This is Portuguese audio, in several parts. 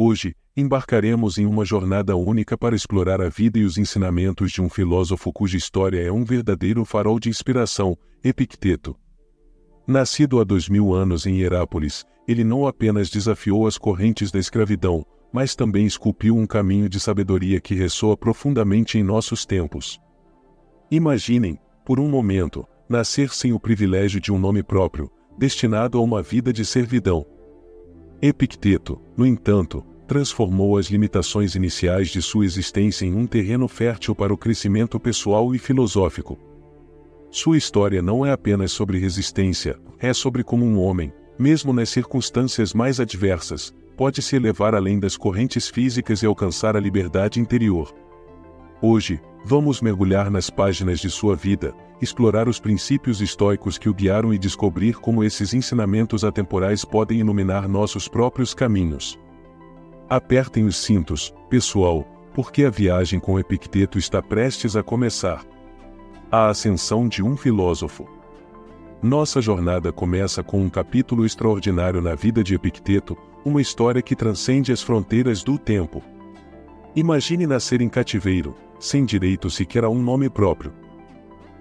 Hoje, embarcaremos em uma jornada única para explorar a vida e os ensinamentos de um filósofo cuja história é um verdadeiro farol de inspiração, Epicteto. Nascido há 2000 anos em Hierápolis, ele não apenas desafiou as correntes da escravidão, mas também esculpiu um caminho de sabedoria que ressoa profundamente em nossos tempos. Imaginem, por um momento, nascer sem o privilégio de um nome próprio, destinado a uma vida de servidão. Epicteto, no entanto, transformou as limitações iniciais de sua existência em um terreno fértil para o crescimento pessoal e filosófico. Sua história não é apenas sobre resistência, é sobre como um homem, mesmo nas circunstâncias mais adversas, pode se elevar além das correntes físicas e alcançar a liberdade interior. Hoje, vamos mergulhar nas páginas de sua vida, explorar os princípios estoicos que o guiaram e descobrir como esses ensinamentos atemporais podem iluminar nossos próprios caminhos. Apertem os cintos, pessoal, porque a viagem com Epicteto está prestes a começar. A ascensão de um filósofo. Nossa jornada começa com um capítulo extraordinário na vida de Epicteto, uma história que transcende as fronteiras do tempo. Imagine nascer em cativeiro, sem direito sequer a um nome próprio.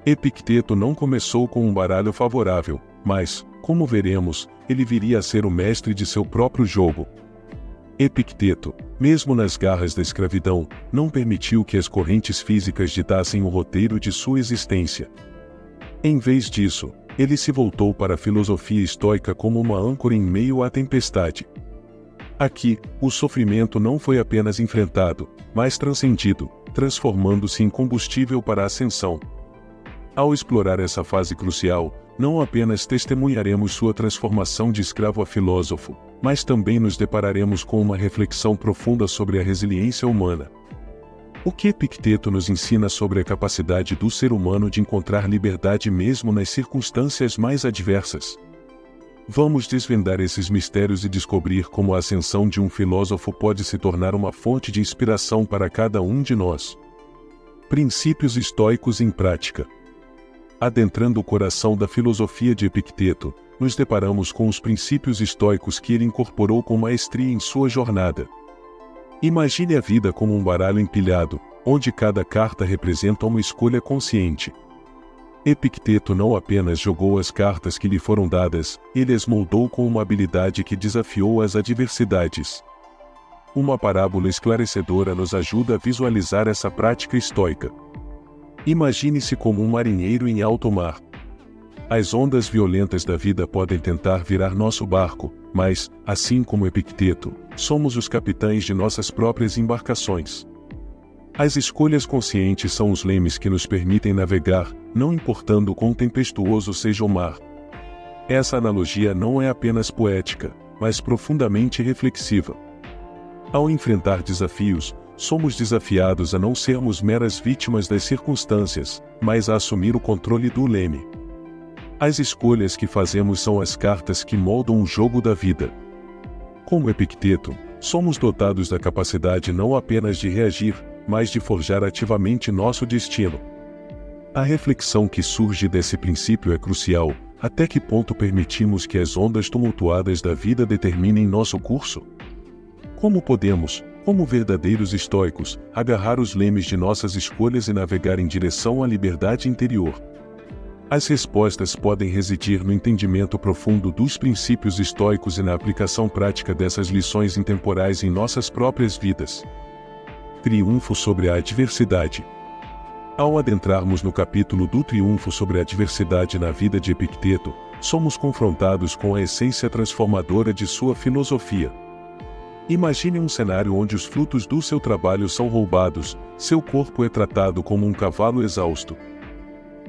Epicteto não começou com um baralho favorável, mas, como veremos, ele viria a ser o mestre de seu próprio jogo. Epicteto, mesmo nas garras da escravidão, não permitiu que as correntes físicas ditassem o roteiro de sua existência. Em vez disso, ele se voltou para a filosofia estoica como uma âncora em meio à tempestade. Aqui, o sofrimento não foi apenas enfrentado, mas transcendido, transformando-se em combustível para a ascensão. Ao explorar essa fase crucial, não apenas testemunharemos sua transformação de escravo a filósofo, mas também nos depararemos com uma reflexão profunda sobre a resiliência humana. O que Epicteto nos ensina sobre a capacidade do ser humano de encontrar liberdade mesmo nas circunstâncias mais adversas? Vamos desvendar esses mistérios e descobrir como a ascensão de um filósofo pode se tornar uma fonte de inspiração para cada um de nós. Princípios estoicos em prática. Adentrando o coração da filosofia de Epicteto, nos deparamos com os princípios estoicos que ele incorporou com maestria em sua jornada. Imagine a vida como um baralho empilhado, onde cada carta representa uma escolha consciente. Epicteto não apenas jogou as cartas que lhe foram dadas, ele as moldou com uma habilidade que desafiou as adversidades. Uma parábola esclarecedora nos ajuda a visualizar essa prática estoica. Imagine-se como um marinheiro em alto mar. As ondas violentas da vida podem tentar virar nosso barco, mas, assim como Epicteto, somos os capitães de nossas próprias embarcações. As escolhas conscientes são os lemes que nos permitem navegar, não importando quão tempestuoso seja o mar. Essa analogia não é apenas poética, mas profundamente reflexiva. Ao enfrentar desafios, somos desafiados a não sermos meras vítimas das circunstâncias, mas a assumir o controle do leme. As escolhas que fazemos são as cartas que moldam o jogo da vida. Como Epicteto, somos dotados da capacidade não apenas de reagir, mas de forjar ativamente nosso destino. A reflexão que surge desse princípio é crucial: até que ponto permitimos que as ondas tumultuadas da vida determinem nosso curso? Como podemos, como verdadeiros estoicos, agarrar os lemes de nossas escolhas e navegar em direção à liberdade interior? As respostas podem residir no entendimento profundo dos princípios estoicos e na aplicação prática dessas lições intemporais em nossas próprias vidas. Triunfo sobre a adversidade. Ao adentrarmos no capítulo do triunfo sobre a adversidade na vida de Epicteto, somos confrontados com a essência transformadora de sua filosofia. Imagine um cenário onde os frutos do seu trabalho são roubados, seu corpo é tratado como um cavalo exausto.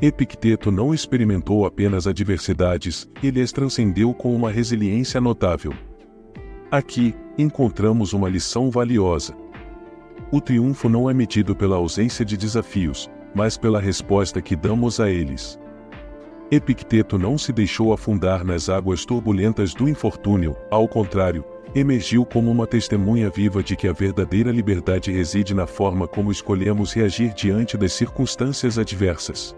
Epicteto não experimentou apenas adversidades, ele as transcendeu com uma resiliência notável. Aqui, encontramos uma lição valiosa. O triunfo não é medido pela ausência de desafios, mas pela resposta que damos a eles. Epicteto não se deixou afundar nas águas turbulentas do infortúnio, ao contrário, emergiu como uma testemunha viva de que a verdadeira liberdade reside na forma como escolhemos reagir diante das circunstâncias adversas.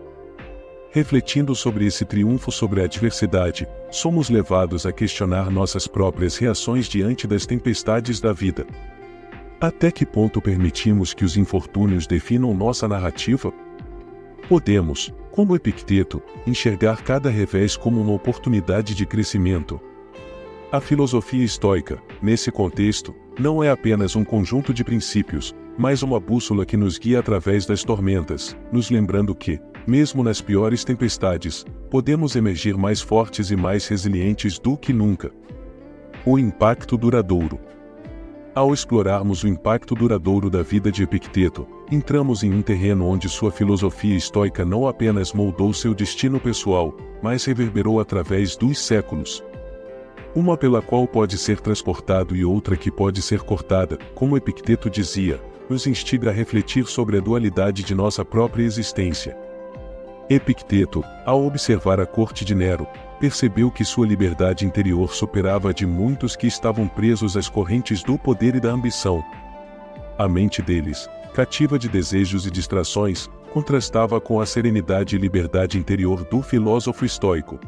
Refletindo sobre esse triunfo sobre a adversidade, somos levados a questionar nossas próprias reações diante das tempestades da vida. Até que ponto permitimos que os infortúnios definam nossa narrativa? Podemos, como Epicteto, enxergar cada revés como uma oportunidade de crescimento. A filosofia estoica, nesse contexto, não é apenas um conjunto de princípios, mas uma bússola que nos guia através das tormentas, nos lembrando que, mesmo nas piores tempestades, podemos emergir mais fortes e mais resilientes do que nunca. O impacto duradouro. Ao explorarmos o impacto duradouro da vida de Epicteto, entramos em um terreno onde sua filosofia estoica não apenas moldou seu destino pessoal, mas reverberou através dos séculos. Uma pela qual pode ser transportado e outra que pode ser cortada, como Epicteto dizia, nos instiga a refletir sobre a dualidade de nossa própria existência. Epicteto, ao observar a corte de Nero, percebeu que sua liberdade interior superava a de muitos que estavam presos às correntes do poder e da ambição. A mente deles, cativa de desejos e distrações, contrastava com a serenidade e liberdade interior do filósofo estoico.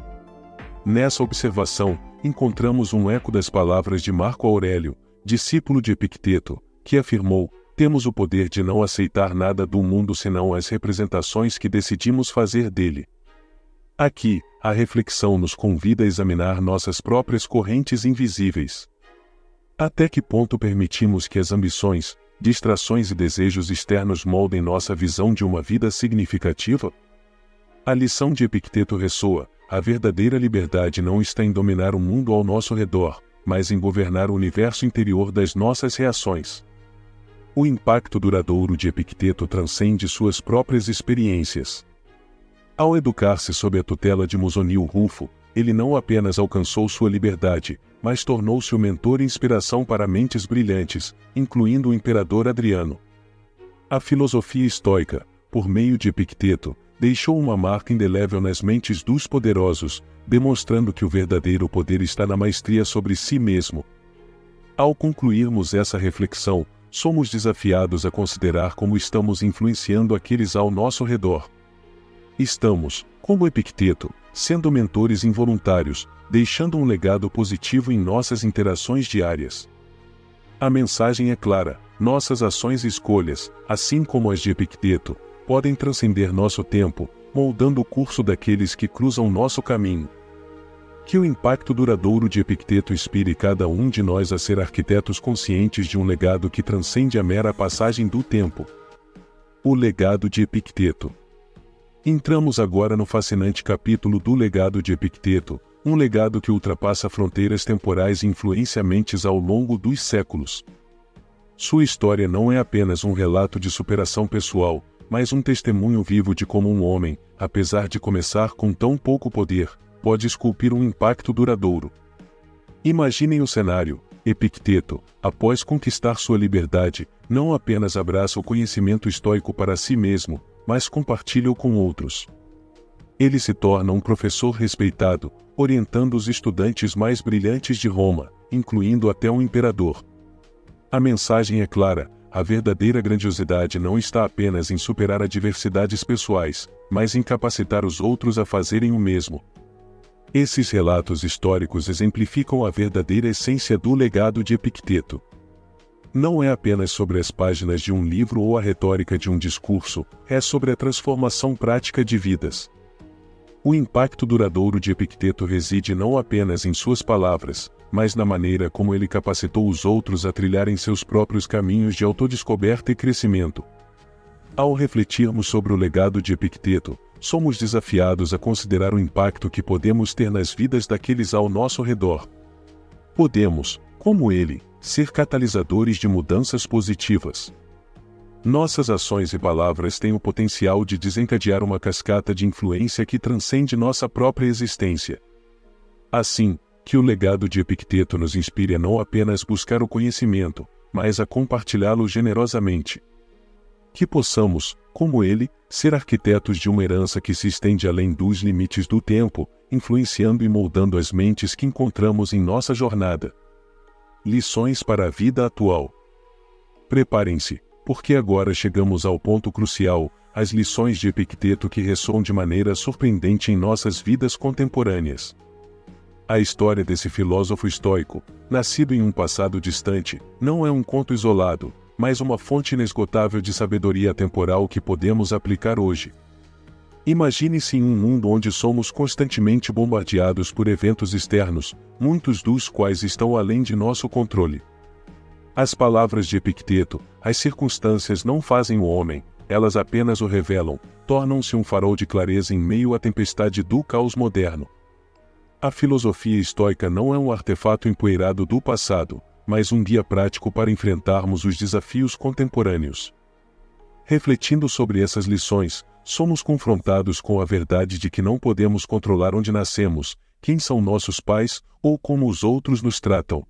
Nessa observação, encontramos um eco das palavras de Marco Aurélio, discípulo de Epicteto, que afirmou: temos o poder de não aceitar nada do mundo senão as representações que decidimos fazer dele. Aqui, a reflexão nos convida a examinar nossas próprias correntes invisíveis. Até que ponto permitimos que as ambições, distrações e desejos externos moldem nossa visão de uma vida significativa? A lição de Epicteto ressoa: a verdadeira liberdade não está em dominar o mundo ao nosso redor, mas em governar o universo interior das nossas reações. O impacto duradouro de Epicteto transcende suas próprias experiências. Ao educar-se sob a tutela de Musonio Rufo, ele não apenas alcançou sua liberdade, mas tornou-se o mentor e inspiração para mentes brilhantes, incluindo o imperador Adriano. A filosofia estoica, por meio de Epicteto, deixou uma marca indelével nas mentes dos poderosos, demonstrando que o verdadeiro poder está na maestria sobre si mesmo. Ao concluirmos essa reflexão, somos desafiados a considerar como estamos influenciando aqueles ao nosso redor. Estamos, como Epicteto, sendo mentores involuntários, deixando um legado positivo em nossas interações diárias. A mensagem é clara: nossas ações e escolhas, assim como as de Epicteto, podem transcender nosso tempo, moldando o curso daqueles que cruzam nosso caminho. Que o impacto duradouro de Epicteto inspire cada um de nós a ser arquitetos conscientes de um legado que transcende a mera passagem do tempo. O legado de Epicteto. Entramos agora no fascinante capítulo do legado de Epicteto, um legado que ultrapassa fronteiras temporais e influencia mentes ao longo dos séculos. Sua história não é apenas um relato de superação pessoal, mas um testemunho vivo de como um homem, apesar de começar com tão pouco poder, pode esculpir um impacto duradouro. Imaginem o cenário: Epicteto, após conquistar sua liberdade, não apenas abraça o conhecimento estoico para si mesmo, mas compartilha-o com outros. Ele se torna um professor respeitado, orientando os estudantes mais brilhantes de Roma, incluindo até um imperador. A mensagem é clara: a verdadeira grandiosidade não está apenas em superar adversidades pessoais, mas em capacitar os outros a fazerem o mesmo. Esses relatos históricos exemplificam a verdadeira essência do legado de Epicteto. Não é apenas sobre as páginas de um livro ou a retórica de um discurso, é sobre a transformação prática de vidas. O impacto duradouro de Epicteto reside não apenas em suas palavras, mas na maneira como ele capacitou os outros a trilharem seus próprios caminhos de autodescoberta e crescimento. Ao refletirmos sobre o legado de Epicteto, somos desafiados a considerar o impacto que podemos ter nas vidas daqueles ao nosso redor. Podemos, como ele, ser catalisadores de mudanças positivas. Nossas ações e palavras têm o potencial de desencadear uma cascata de influência que transcende nossa própria existência. Assim, que o legado de Epicteto nos inspire a não apenas buscar o conhecimento, mas a compartilhá-lo generosamente. Que possamos, como ele, ser arquitetos de uma herança que se estende além dos limites do tempo, influenciando e moldando as mentes que encontramos em nossa jornada. Lições para a vida atual. Preparem-se, porque agora chegamos ao ponto crucial, as lições de Epicteto que ressoam de maneira surpreendente em nossas vidas contemporâneas. A história desse filósofo estoico, nascido em um passado distante, não é um conto isolado, mas uma fonte inesgotável de sabedoria temporal que podemos aplicar hoje. Imagine-se em um mundo onde somos constantemente bombardeados por eventos externos, muitos dos quais estão além de nosso controle. As palavras de Epicteto, as circunstâncias não fazem o homem, elas apenas o revelam, tornam-se um farol de clareza em meio à tempestade do caos moderno. A filosofia estoica não é um artefato empoeirado do passado, mas um guia prático para enfrentarmos os desafios contemporâneos. Refletindo sobre essas lições, somos confrontados com a verdade de que não podemos controlar onde nascemos, quem são nossos pais, ou como os outros nos tratam.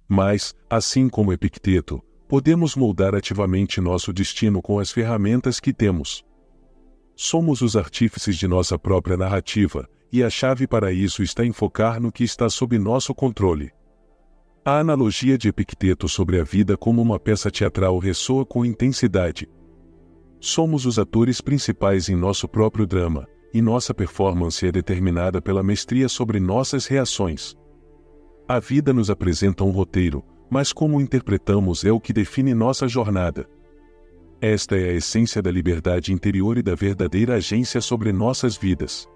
Mas, assim como Epicteto, podemos moldar ativamente nosso destino com as ferramentas que temos. Somos os artífices de nossa própria narrativa, e a chave para isso está em focar no que está sob nosso controle. A analogia de Epicteto sobre a vida como uma peça teatral ressoa com intensidade. Somos os atores principais em nosso próprio drama, e nossa performance é determinada pela mestria sobre nossas reações. A vida nos apresenta um roteiro, mas como o interpretamos é o que define nossa jornada. Esta é a essência da liberdade interior e da verdadeira agência sobre nossas vidas.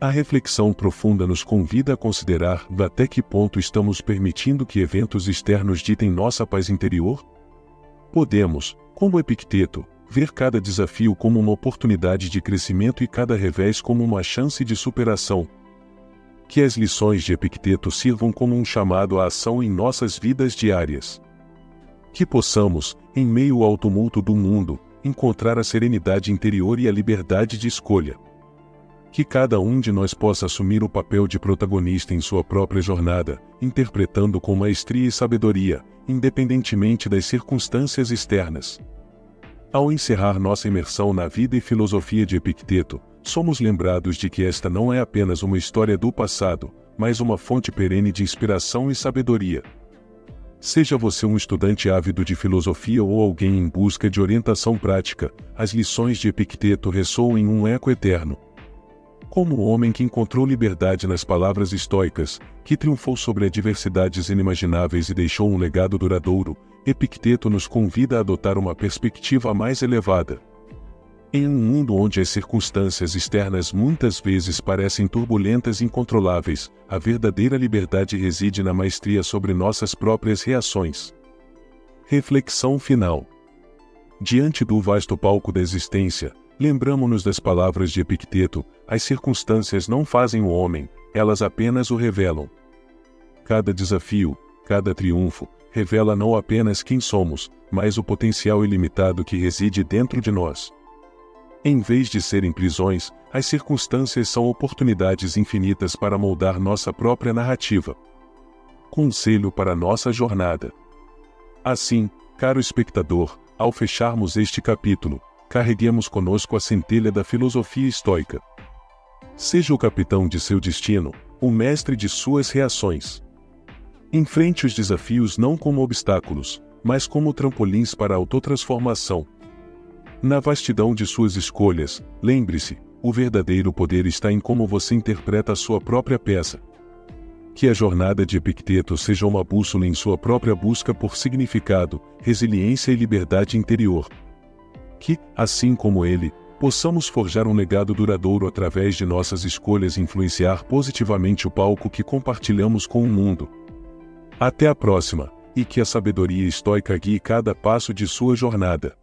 A reflexão profunda nos convida a considerar até que ponto estamos permitindo que eventos externos ditem nossa paz interior? Podemos, como Epicteto, ver cada desafio como uma oportunidade de crescimento e cada revés como uma chance de superação. Que as lições de Epicteto sirvam como um chamado à ação em nossas vidas diárias. Que possamos, em meio ao tumulto do mundo, encontrar a serenidade interior e a liberdade de escolha. Que cada um de nós possa assumir o papel de protagonista em sua própria jornada, interpretando com maestria e sabedoria, independentemente das circunstâncias externas. Ao encerrar nossa imersão na vida e filosofia de Epicteto, somos lembrados de que esta não é apenas uma história do passado, mas uma fonte perene de inspiração e sabedoria. Seja você um estudante ávido de filosofia ou alguém em busca de orientação prática, as lições de Epicteto ressoam em um eco eterno. Como o homem que encontrou liberdade nas palavras estoicas, que triunfou sobre adversidades inimagináveis e deixou um legado duradouro, Epicteto nos convida a adotar uma perspectiva mais elevada. Em um mundo onde as circunstâncias externas muitas vezes parecem turbulentas e incontroláveis, a verdadeira liberdade reside na maestria sobre nossas próprias reações. Reflexão final. Diante do vasto palco da existência, lembramo-nos das palavras de Epicteto: as circunstâncias não fazem o homem, elas apenas o revelam. Cada desafio, cada triunfo, revela não apenas quem somos, mas o potencial ilimitado que reside dentro de nós. Em vez de serem prisões, as circunstâncias são oportunidades infinitas para moldar nossa própria narrativa. Conselho para nossa jornada. Assim, caro espectador, ao fecharmos este capítulo, carreguemos conosco a centelha da filosofia estoica. Seja o capitão de seu destino, o mestre de suas reações. Enfrente os desafios não como obstáculos, mas como trampolins para a autotransformação. Na vastidão de suas escolhas, lembre-se, o verdadeiro poder está em como você interpreta a sua própria peça. Que a jornada de Epicteto seja uma bússola em sua própria busca por significado, resiliência e liberdade interior. Que, assim como ele, possamos forjar um legado duradouro através de nossas escolhas e influenciar positivamente o palco que compartilhamos com o mundo. Até a próxima, e que a sabedoria estoica guie cada passo de sua jornada.